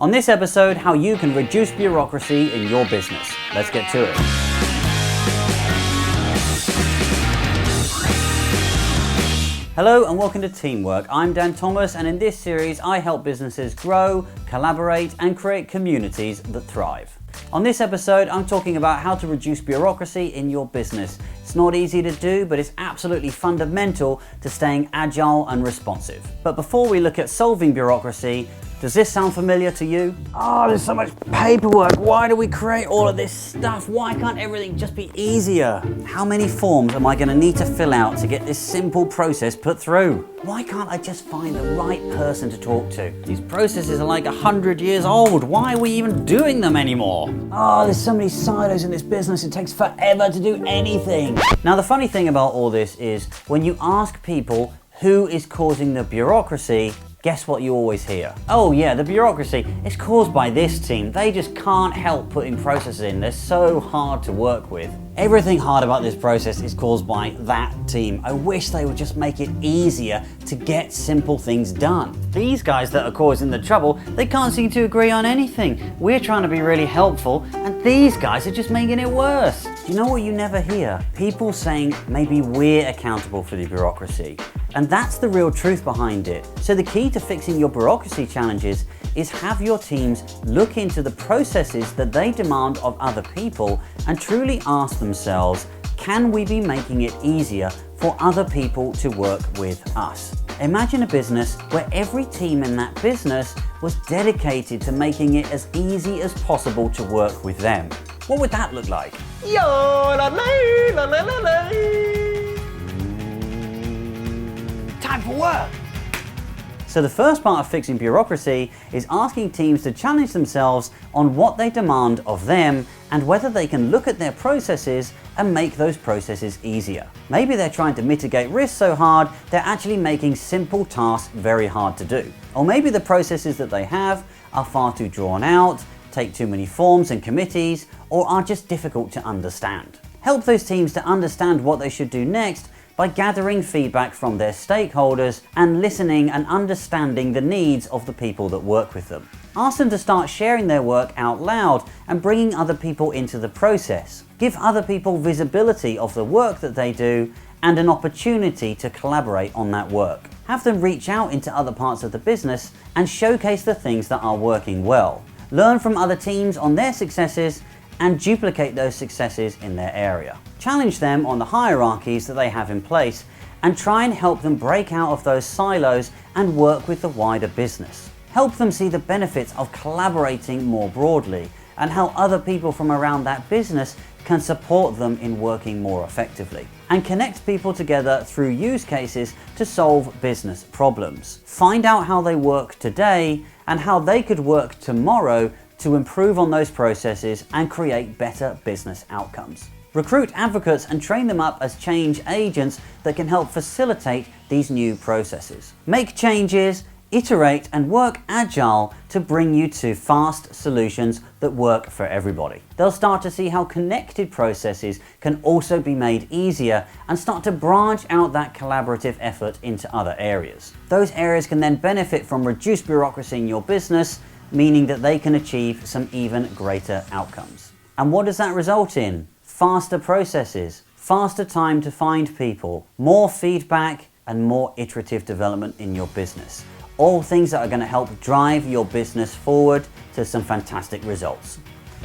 On this episode, how you can reduce bureaucracy in your business. Let's get to it. Hello and welcome to Teamwork. I'm Dan Thomas, and in this series I help businesses grow, collaborate and create communities that thrive. On this episode I'm talking about how to reduce bureaucracy in your business. It's not easy to do, but it's absolutely fundamental to staying agile and responsive. But before we look at solving bureaucracy, does this sound familiar to you? Oh, there's so much paperwork. Why do we create all of this stuff? Why can't everything just be easier? How many forms am I going to need to fill out to get this simple process put through? Why can't I just find the right person to talk to? These processes are like 100 years old. Why are we even doing them anymore? Oh, there's so many silos in this business. It takes forever to do anything. Now, the funny thing about all this is when you ask people who is causing the bureaucracy, guess what you always hear? Oh yeah, the bureaucracy, it's caused by this team. They just can't help putting processes in. They're so hard to work with. Everything hard about this process is caused by that team. I wish they would just make it easier to get simple things done. These guys that are causing the trouble, they can't seem to agree on anything. We're trying to be really helpful, and these guys are just making it worse. Do you know what you never hear? People saying maybe we're accountable for the bureaucracy. And that's the real truth behind it. So the key to fixing your bureaucracy challenges is have your teams look into the processes that they demand of other people and truly ask themselves, can we be making it easier for other people to work with us? Imagine a business where every team in that business was dedicated to making it as easy as possible to work with them. What would that look like? Time for work! So the first part of fixing bureaucracy is asking teams to challenge themselves on what they demand of them and whether they can look at their processes and make those processes easier. Maybe they're trying to mitigate risk so hard they're actually making simple tasks very hard to do. Or maybe the processes that they have are far too drawn out, take too many forms and committees, or are just difficult to understand. Help those teams to understand what they should do next by gathering feedback from their stakeholders and listening and understanding the needs of the people that work with them. Ask them to start sharing their work out loud and bringing other people into the process. Give other people visibility of the work that they do and an opportunity to collaborate on that work. Have them reach out into other parts of the business and showcase the things that are working well. Learn from other teams on their successes and duplicate those successes in their area. Challenge them on the hierarchies that they have in place and try and help them break out of those silos and work with the wider business. Help them see the benefits of collaborating more broadly and how other people from around that business can support them in working more effectively. And connect people together through use cases to solve business problems. Find out how they work today and how they could work tomorrow to improve on those processes and create better business outcomes. Recruit advocates and train them up as change agents that can help facilitate these new processes. Make changes, iterate and work agile to bring you to fast solutions that work for everybody. They'll start to see how connected processes can also be made easier and start to branch out that collaborative effort into other areas. Those areas can then benefit from reduced bureaucracy in your business, meaning that they can achieve some even greater outcomes. And what does that result in? Faster processes, faster time to find people, more feedback, and more iterative development in your business. All things that are going to help drive your business forward to some fantastic results.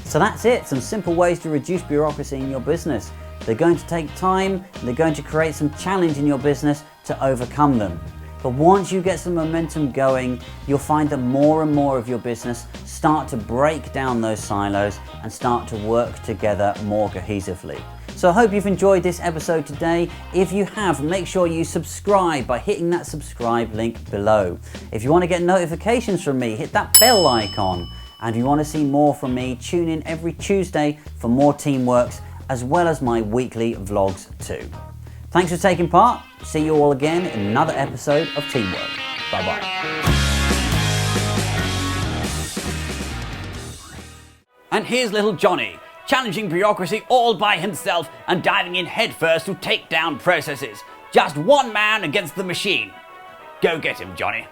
So that's it, some simple ways to reduce bureaucracy in your business. They're going to take time, and they're going to create some challenge in your business to overcome them. But once you get some momentum going, you'll find that more and more of your business start to break down those silos and start to work together more cohesively. So I hope you've enjoyed this episode today. If you have, make sure you subscribe by hitting that subscribe link below. If you want to get notifications from me, hit that bell icon. And if you want to see more from me, tune in every Tuesday for more Teamworks, as well as my weekly vlogs too. Thanks for taking part. See you all again in another episode of Teamwork. Bye-bye. And here's little Johnny, challenging bureaucracy all by himself and diving in headfirst to take down processes. Just one man against the machine. Go get him, Johnny.